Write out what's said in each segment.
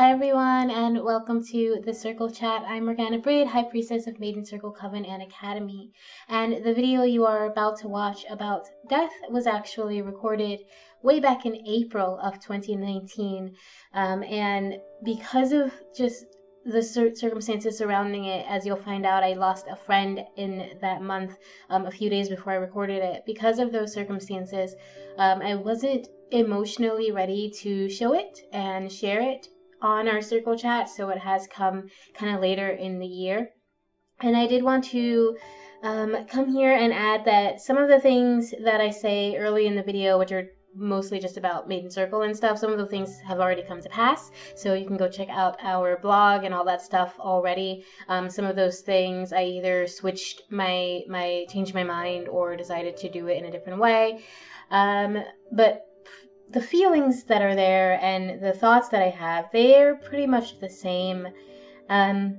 Hi everyone, and welcome to the Circle Chat. I'm Morgana Breed, High Priestess of Maiden Circle Coven and Academy. And the video you are about to watch about death was actually recorded way back in April of 2019. And because of just the circumstances surrounding it, as you'll find out, I lost a friend in that month, a few days before I recorded it. Because of those circumstances, I wasn't emotionally ready to show it and share it on our circle chat, so it has come kind of later in the year. And I did want to come here and add that some of the things that I say early in the video, which are mostly just about Maiden Circle and stuff, some of the things have already come to pass, so you can go check out our blog and all that stuff already. Some of those things I either changed my mind or decided to do it in a different way, but the feelings that are there and the thoughts that I have, they're pretty much the same. I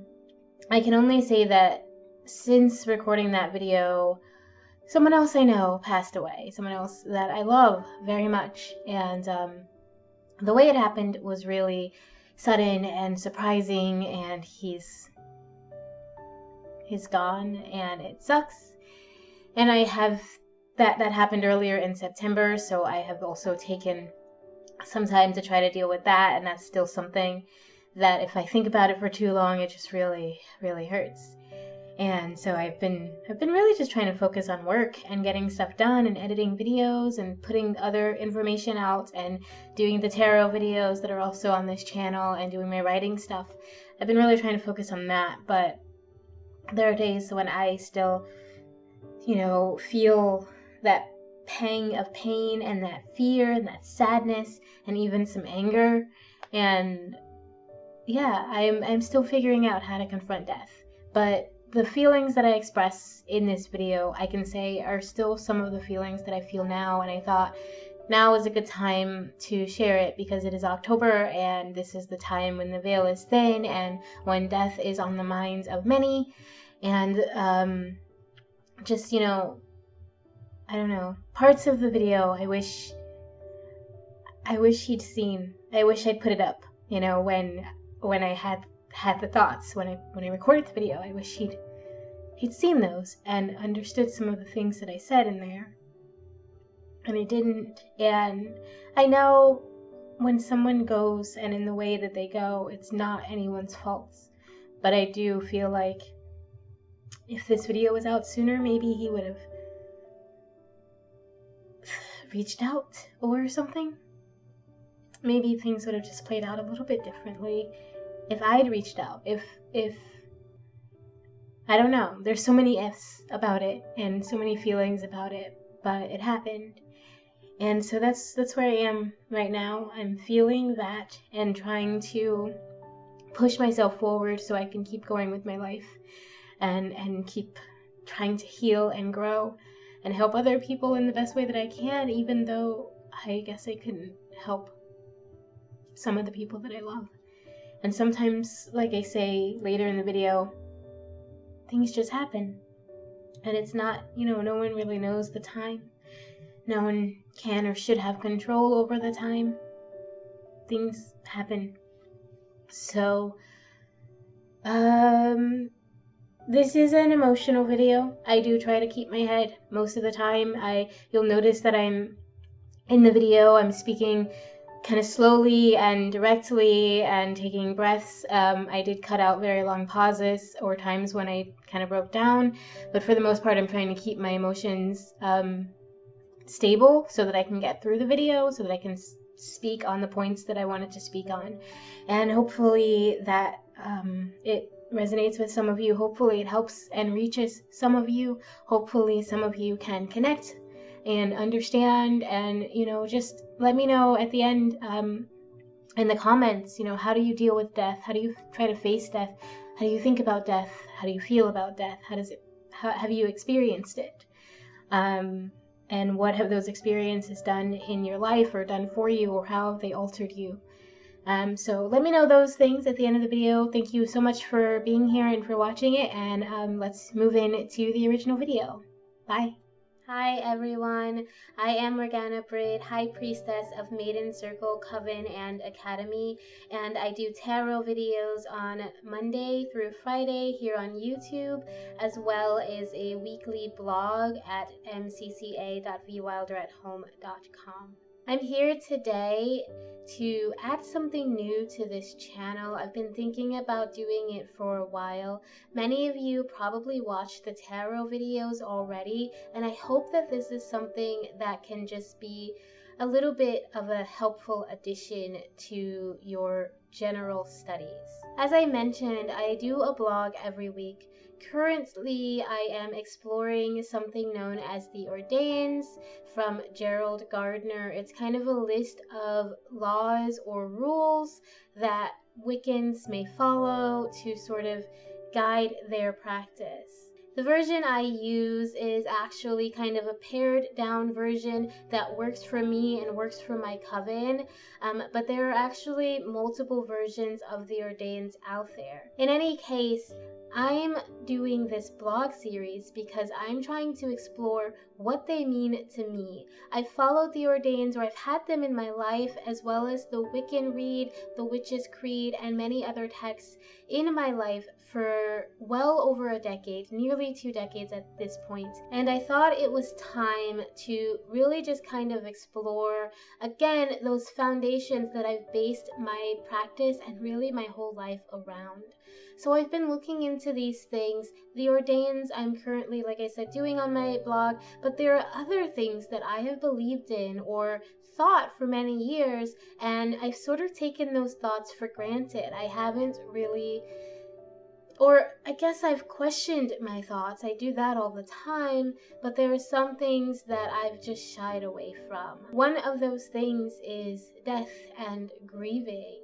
can only say that since recording that video, someone else I know passed away, someone else that I love very much, and the way it happened was really sudden and surprising, and he's gone, and it sucks. And I have that happened earlier in September, so I have also taken some time to try to deal with that, and that's still something that if I think about it for too long, it just really, really hurts. And so I've been really just trying to focus on work and getting stuff done and editing videos and putting other information out and doing the tarot videos that are also on this channel and doing my writing stuff. I've been really trying to focus on that, but there are days when I still, feel that pang of pain and that fear and that sadness and even some anger. And yeah, I'm still figuring out how to confront death. But the feelings that I express in this video, I can say, are still some of the feelings that I feel now, and I thought now is a good time to share it because it is October and this is the time when the veil is thin and when death is on the minds of many. And I don't know, parts of the video I wish he'd seen. I wish I'd put it up, when I had the thoughts, when I recorded the video. I wish he'd seen those and understood some of the things that I said in there. And he didn't. And I know when someone goes and in the way that they go, it's not anyone's fault. But I do feel like if this video was out sooner, maybe he would have reached out or something. Maybe things would have just played out a little bit differently if I'd reached out. If I don't know. There's so many ifs about it and so many feelings about it, but it happened. And so that's where I am right now. I'm feeling that and trying to push myself forward so I can keep going with my life and keep trying to heal and grow and help other people in the best way that I can, even though I guess I couldn't help some of the people that I love. And sometimes, like I say later in the video, things just happen. And it's not, no one really knows the time. No one can or should have control over the time. Things happen. So, this is an emotional video. I do try to keep my head most of the time. You'll notice that I'm in the video, I'm speaking kind of slowly and directly and taking breaths. I did cut out very long pauses or times when I kind of broke down, but for the most part I'm trying to keep my emotions stable so that I can get through the video, so that I can speak on the points that I wanted to speak on. And hopefully that it resonates with some of you. Hopefully it helps and reaches some of you. Hopefully some of you can connect and understand, and just let me know at the end in the comments, how do you deal with death? How do you try to face death? How do you think about death? How do you feel about death? How have you experienced it? And what have those experiences done in your life or done for you, or how have they altered you? So let me know those things at the end of the video. Thank you so much for being here and for watching it, and let's move in to the original video. Bye. Hi everyone, I am Morgana Braid, High Priestess of Maiden Circle, Coven, and Academy, and I do tarot videos on Monday through Friday here on YouTube, as well as a weekly blog at mcca.vwilder@home.com. I'm here today to add something new to this channel. I've been thinking about doing it for a while. Many of you probably watched the tarot videos already, and I hope that this is something that can just be a little bit of a helpful addition to your general studies. As I mentioned, I do a blog every week. Currently, I am exploring something known as the Ordains from Gerald Gardner. It's kind of a list of laws or rules that Wiccans may follow to sort of guide their practice. The version I use is actually kind of a pared down version that works for me and works for my coven, but there are actually multiple versions of the Ordains out there. In any case, I'm doing this blog series because I'm trying to explore what they mean to me. I've followed the Ordains, or I've had them in my life, as well as the Wiccan Rede, the Witch's Creed, and many other texts in my life for well over a decade, nearly 2 decades at this point. And I thought it was time to really just kind of explore, again, those foundations that I've based my practice and really my whole life around. So I've been looking into these things. The Ordains I'm currently, like I said, doing on my blog, but there are other things that I have believed in or thought for many years, and I've sort of taken those thoughts for granted. I haven't really, or I guess I've questioned my thoughts. I do that all the time, but there are some things that I've just shied away from. One of those things is death and grieving.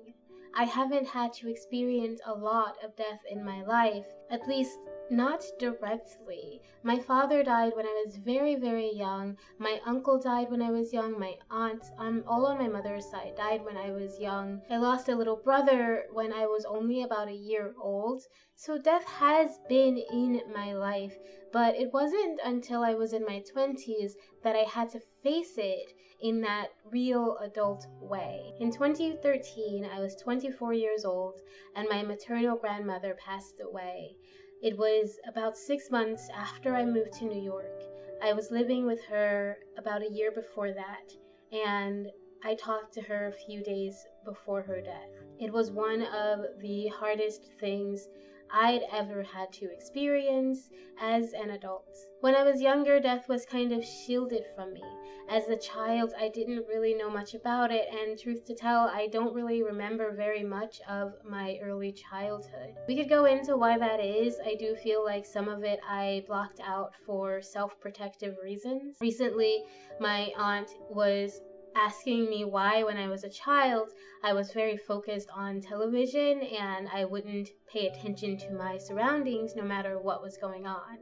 I haven't had to experience a lot of death in my life, at least not directly. My father died when I was very, very young. My uncle died when I was young. My aunt, all on my mother's side, died when I was young. I lost a little brother when I was only about a year old. So death has been in my life, but it wasn't until I was in my 20s that I had to face it in that real adult way. In 2013, I was 24 years old, and my maternal grandmother passed away. It was about 6 months after I moved to New York. I was living with her about a year before that, and I talked to her a few days before her death. It was one of the hardest things I'd ever had to experience as an adult. When I was younger, death was kind of shielded from me. As a child, I didn't really know much about it, and truth to tell, I don't really remember very much of my early childhood. We could go into why that is. I do feel like some of it I blocked out for self-protective reasons. Recently, my aunt was asking me why, when I was a child, I was very focused on television and I wouldn't pay attention to my surroundings no matter what was going on.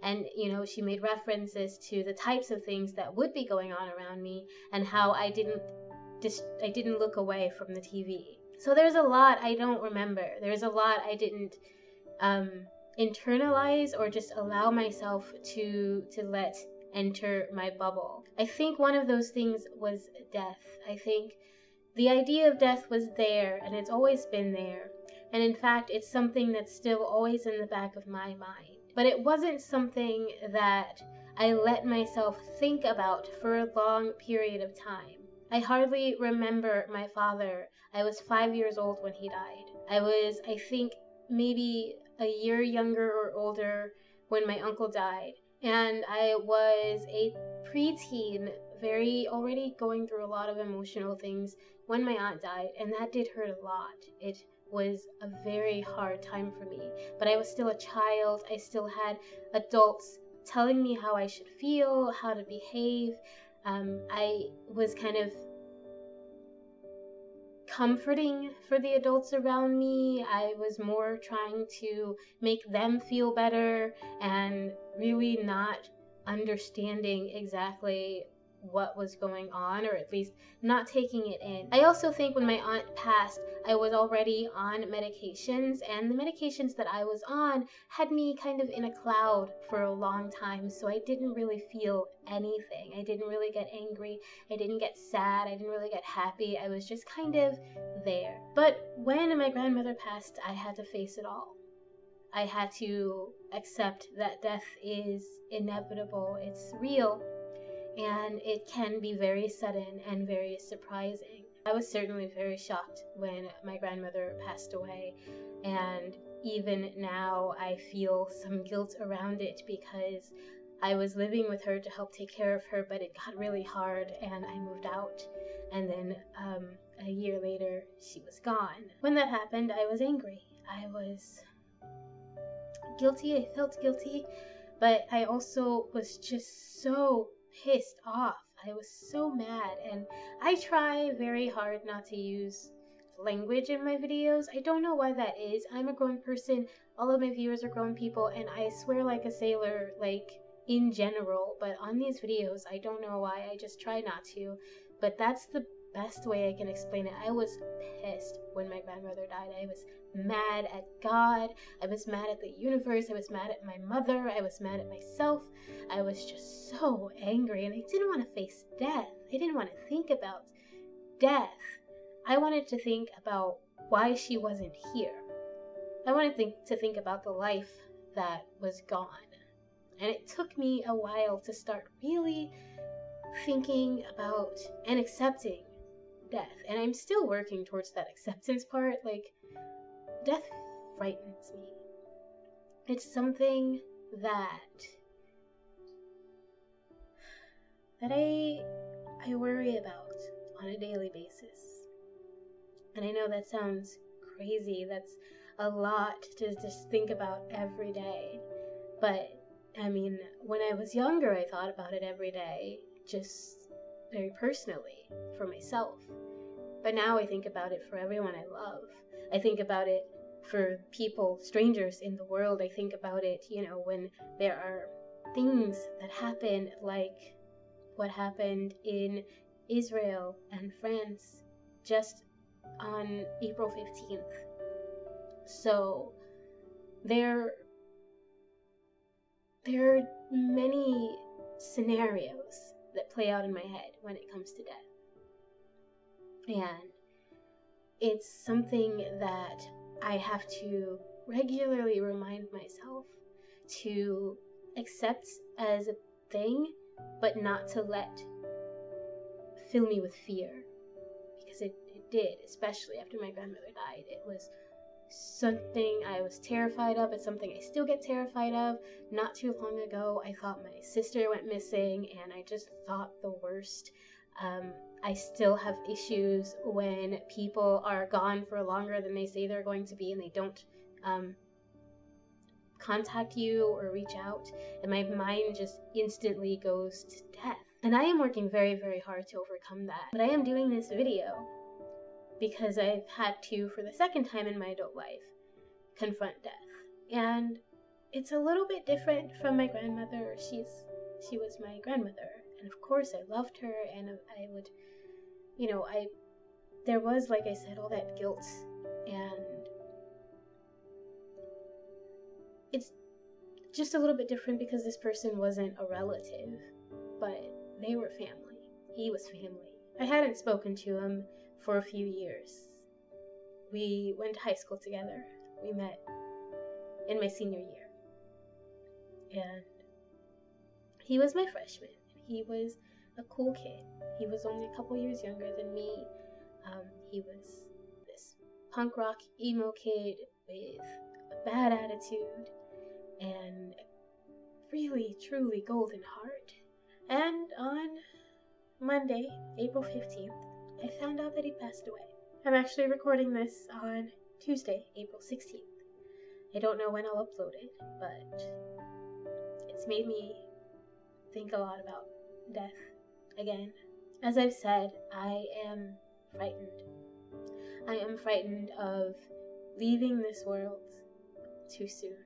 And, you know, she made references to the types of things that would be going on around me and how I didn't look away from the TV. So there's a lot I don't remember. There's a lot I didn't internalize or just allow myself to let enter my bubble. I think one of those things was death. I think the idea of death was there, and it's always been there. And in fact, it's something that's still always in the back of my mind. But it wasn't something that I let myself think about for a long period of time. I hardly remember my father. I was 5 years old when he died. I was, I think, maybe a year younger or older when my uncle died. And I was a preteen, already going through a lot of emotional things when my aunt died, and that did hurt a lot. It was a very hard time for me, but I was still a child. I still had adults telling me how I should feel, how to behave. I was kind of comforting for the adults around me. I was more trying to make them feel better and really not understanding exactly what was going on, or at least not taking it in. I also think when my aunt passed, I was already on medications, and the medications that I was on had me kind of in a cloud for a long time, so I didn't really feel anything. I didn't really get angry, I didn't get sad, I didn't really get happy. I was just kind of there. But when my grandmother passed, I had to face it all. I had to accept that death is inevitable, it's real, and it can be very sudden and very surprising. I was certainly very shocked when my grandmother passed away, and even now I feel some guilt around it because I was living with her to help take care of her, but it got really hard and I moved out, and then a year later she was gone. When that happened, I was angry. I was guilty, I felt guilty, but I also was just so pissed off. I was so mad, and I try very hard not to use language in my videos. I don't know why that is. I'm a grown person, all of my viewers are grown people, and I swear like a sailor, like in general, but on these videos, I don't know why, I just try not to, but that's the best way I can explain it. I was pissed when my grandmother died. I was mad at God, I was mad at the universe, I was mad at my mother, I was mad at myself. I was just so angry, and I didn't want to face death. I didn't want to think about death. I wanted to think about why she wasn't here. I wanted to think about the life that was gone. And it took me a while to start really thinking about and accepting death. And I'm still working towards that acceptance part. Like, death frightens me. It's something that I worry about on a daily basis. And I know that sounds crazy. That's a lot to just think about every day. But I mean, when I was younger, I thought about it every day, just very personally, for myself. But now I think about it for everyone I love. I think about it for people, strangers in the world. I think about it, when there are things that happen, like what happened in Israel and France just on April 15th. So there are many scenarios that play out in my head when it comes to death. And it's something that I have to regularly remind myself to accept as a thing, but not to let fill me with fear. Because it did, especially after my grandmother died. It was something I was terrified of. It's something I still get terrified of. Not too long ago, I thought my sister went missing, and I just thought the worst. I still have issues when people are gone for longer than they say they're going to be, and they don't contact you or reach out, and my mind just instantly goes to death. And I am working very, very hard to overcome that. But I am doing this video because I've had to, for the second time in my adult life, confront death. And it's a little bit different from my grandmother. She was my grandmother, and of course I loved her, and I would, there was, like I said, all that guilt, and it's just a little bit different because this person wasn't a relative, but they were family. He was family. I hadn't spoken to him for a few years. We went to high school together. We met in my senior year. And he was my freshman. He was a cool kid. He was only a couple years younger than me. He was this punk rock emo kid with a bad attitude and really, truly golden heart. And on Monday, April 15th, I found out that he passed away. I'm actually recording this on Tuesday, April 16th. I don't know when I'll upload it, but it's made me think a lot about death again. As I've said, I am frightened. I am frightened of leaving this world too soon.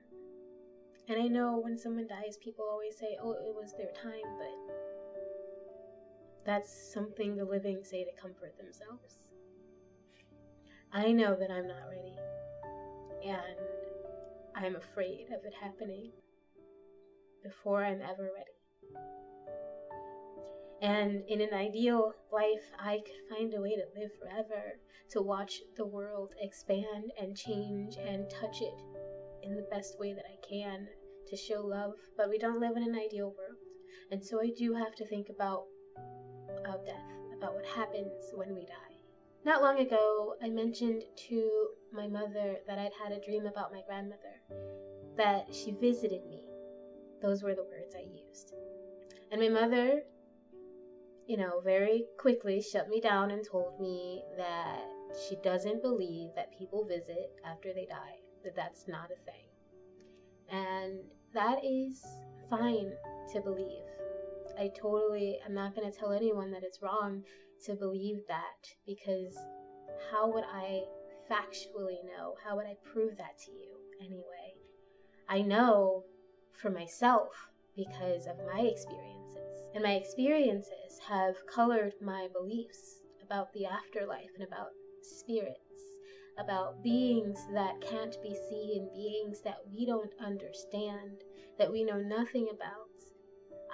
And I know when someone dies, people always say, oh, it was their time, but That's something the living say to comfort themselves. I know that I'm not ready, and I'm afraid of it happening before I'm ever ready. And in an ideal life, I could find a way to live forever, to watch the world expand and change and touch it in the best way that I can, to show love. But we don't live in an ideal world. And so I do have to think about death, about what happens when we die. Not long ago, I mentioned to my mother that I'd had a dream about my grandmother, that she visited me. Those were the words I used. And my mother, very quickly shut me down and told me that she doesn't believe that people visit after they die, that that's not a thing. And that is fine to believe. I'm not going to tell anyone that it's wrong to believe that, because how would I factually know? How would I prove that to you anyway? I know for myself because of my experiences. And my experiences have colored my beliefs about the afterlife and about spirits, about beings that can't be seen, beings that we don't understand, that we know nothing about.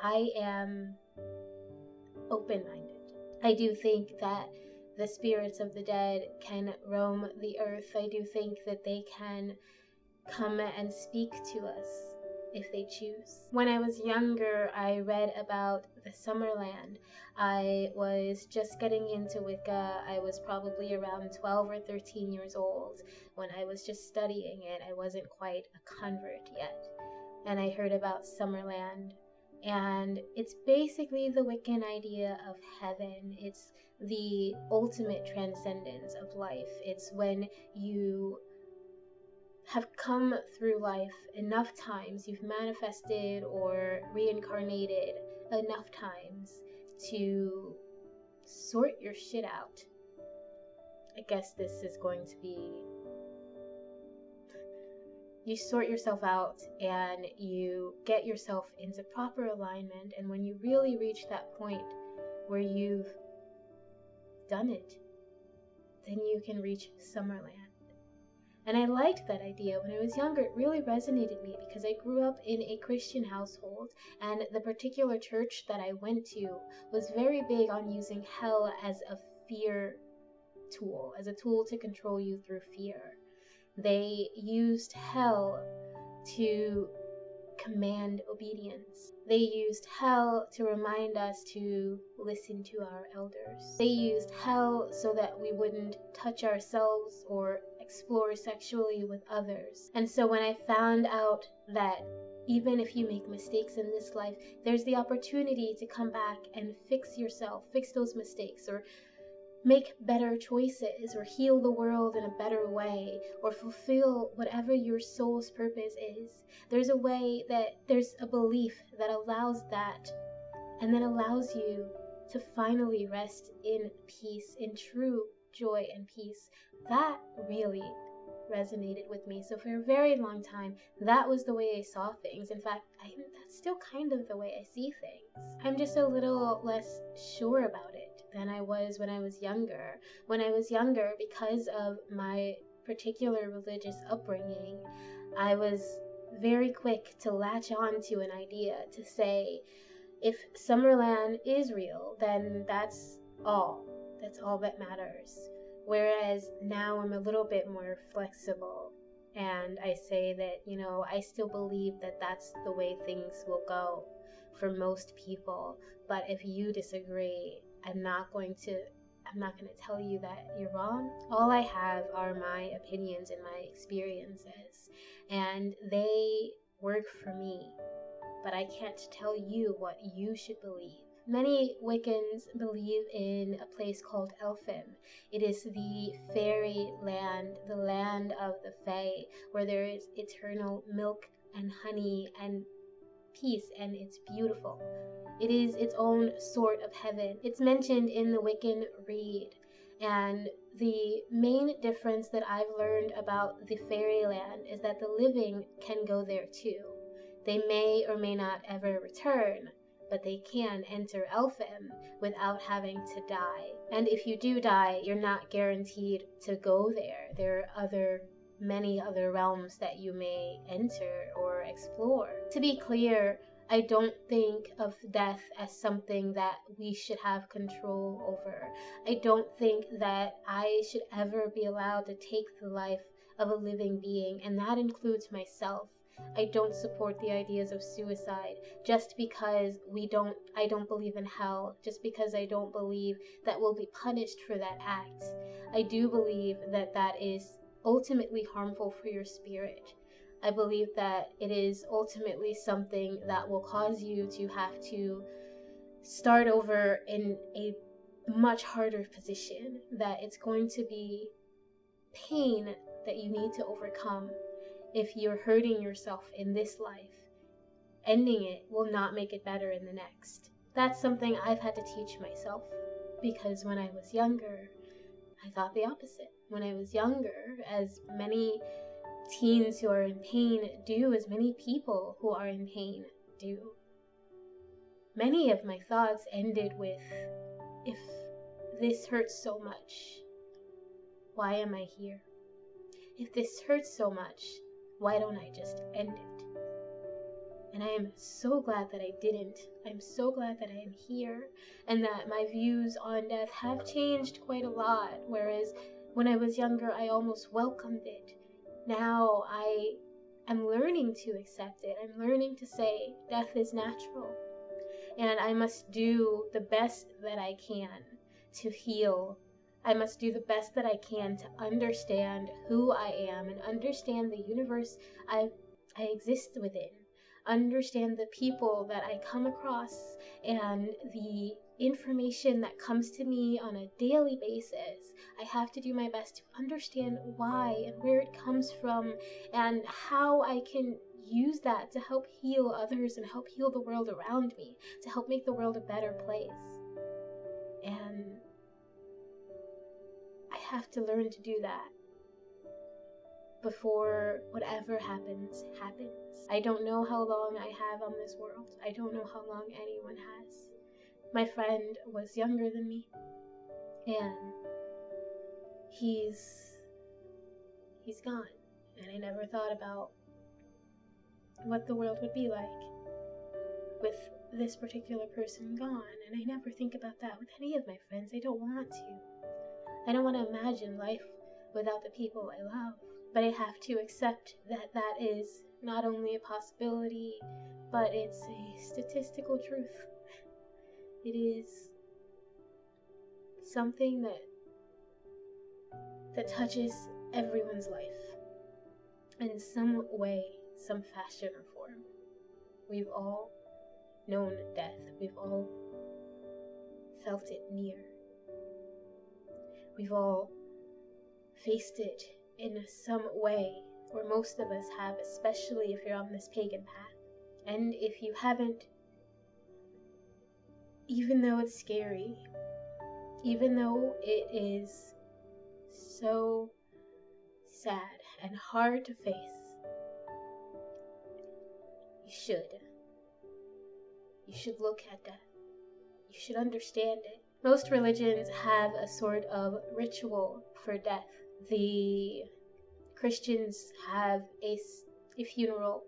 I am open-minded. I do think that the spirits of the dead can roam the earth. I do think that they can come and speak to us if they choose. When I was younger, I read about the Summerland. I was just getting into Wicca. I was probably around 12 or 13 years old when I was just studying it. I wasn't quite a convert yet. And I heard about Summerland. And it's basically the Wiccan idea of heaven. It's the ultimate transcendence of life. It's when you have come through life enough times, you've manifested or reincarnated enough times to sort your shit out. I guess this is going to be... You sort yourself out and you get yourself into proper alignment, and when you really reach that point where you've done it, then you can reach Summerland. And I liked that idea. When I was younger, it really resonated with me because I grew up in a Christian household, and the particular church that I went to was very big on using hell as a fear tool, as a tool to control you through fear. They used hell to command obedience. They used hell to remind us to listen to our elders. They used hell so that we wouldn't touch ourselves or explore sexually with others. And so when I found out that even if you make mistakes in this life, there's the opportunity to come back and fix yourself, fix those mistakes, or make better choices, or heal the world in a better way, or fulfill whatever your soul's purpose is. There's a way, that there's a belief that allows that, and then allows you to finally rest in peace, in true joy and peace. That really resonated with me. So for a very long time, that was the way I saw things. In fact, that's still kind of the way I see things. I'm just a little less sure about it than I was when I was younger. When I was younger, because of my particular religious upbringing, I was very quick to latch on to an idea, to say, if Summerland is real, then that's all that matters. Whereas now I'm a little bit more flexible, and I say that, I still believe that that's the way things will go for most people. But if you disagree, I'm not going to tell you that you're wrong. All I have are my opinions and my experiences, and they work for me. But I can't tell you what you should believe. Many Wiccans believe in a place called Elfin. It is the fairy land, the land of the Fae, where there is eternal milk and honey and peace, and it's beautiful. It is its own sort of heaven. It's mentioned in the Wiccan Rede, and the main difference that I've learned about the fairyland is that the living can go there too. They may or may not ever return, but they can enter Elfham without having to die. And if you do die, you're not guaranteed to go there. There are many other realms that you may enter or explore. To be clear, I don't think of death as something that we should have control over. I don't think that I should ever be allowed to take the life of a living being, and that includes myself. I don't support the ideas of suicide just because I don't believe in hell, just because I don't believe that we'll be punished for that act. I do believe that that is ultimately harmful for your spirit. I believe that it is ultimately something that will cause you to have to start over in a much harder position, that it's going to be pain that you need to overcome. If you're hurting yourself in this life, ending it will not make it better in the next. That's something I've had to teach myself, because when I was younger, I thought the opposite. When I was younger, as many teens who are in pain do, as many people who are in pain do, many of my thoughts ended with, if this hurts so much, why am I here? If this hurts so much, why don't I just end it? And I am so glad that I didn't. I'm so glad that I am here, and that my views on death have changed quite a lot, whereas when I was younger, I almost welcomed it. Now I am learning to accept it. I'm learning to say death is natural, and I must do the best that I can to heal. I must do the best that I can to understand who I am and understand the universe I exist within. Understand the people that I come across and the information that comes to me on a daily basis. I have to do my best to understand why and where it comes from, and how I can use that to help heal others and help heal the world around me, to help make the world a better place. And I have to learn to do that before whatever happens. I don't know how long I have on this world. I don't know how long anyone has. My friend was younger than me, and he's gone. And I never thought about what the world would be like with this particular person gone. And I never think about that with any of my friends. I don't want to. I don't want to imagine life without the people I love. But I have to accept that that is not only a possibility, but it's a statistical truth. It is something that touches everyone's life in some way, some fashion or form. We've all known death. We've all felt it near. We've all faced it in some way, or most of us have, especially if you're on this pagan path. And if you haven't, even though it's scary, even though it is so sad and hard to face, you should look at death. You should understand it. Most religions have a sort of ritual for death. The Christians have a funeral.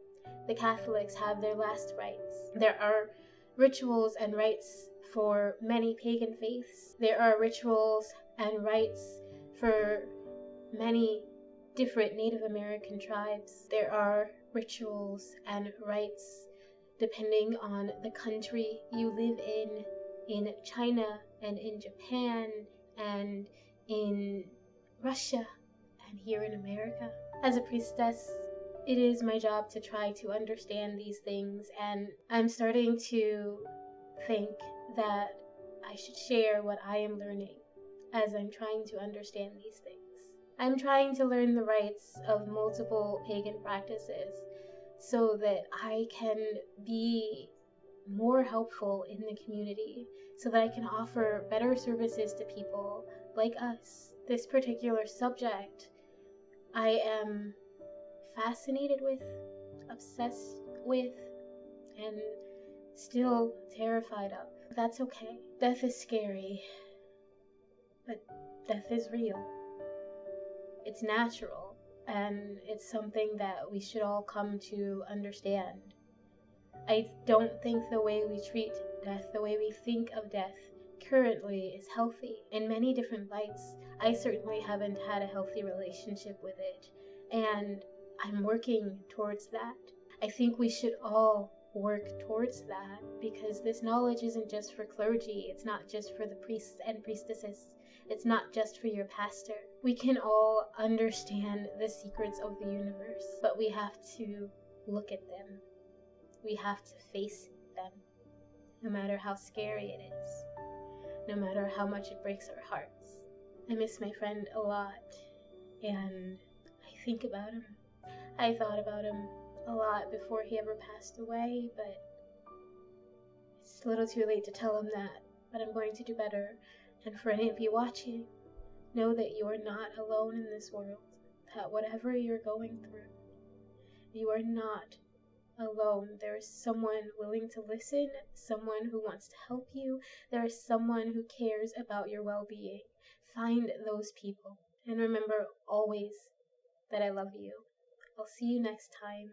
The Catholics have their last rites. There are rituals and rites for many pagan faiths. There are rituals and rites for many different Native American tribes. There are rituals and rites depending on the country you live in China and in Japan and in Russia and here in America. As a priestess, it is my job to try to understand these things, and I'm starting to think that I should share what I am learning as I'm trying to understand these things. I'm trying to learn the rites of multiple pagan practices so that I can be more helpful in the community, so that I can offer better services to people like us. This particular subject I am fascinated with, obsessed with, and still terrified of. That's okay. Death is scary, but death is real. It's natural, and it's something that we should all come to understand. I don't think the way we treat death, the way we think of death currently is healthy. In many different lights, I certainly haven't had a healthy relationship with it, and I'm working towards that. I think we should all work towards that, because this knowledge isn't just for clergy, it's not just for the priests and priestesses, it's not just for your pastor. We can all understand the secrets of the universe, but we have to look at them. We have to face them, no matter how scary it is, no matter how much it breaks our hearts. I miss my friend a lot, and I think about him. I thought about him a lot before he ever passed away, but it's a little too late to tell him that, but I'm going to do better. And for any of you watching, know that you are not alone in this world, that whatever you're going through, you are not alone. There is someone willing to listen, someone who wants to help you, there is someone who cares about your well-being. Find those people, and remember always that I love you. I'll see you next time.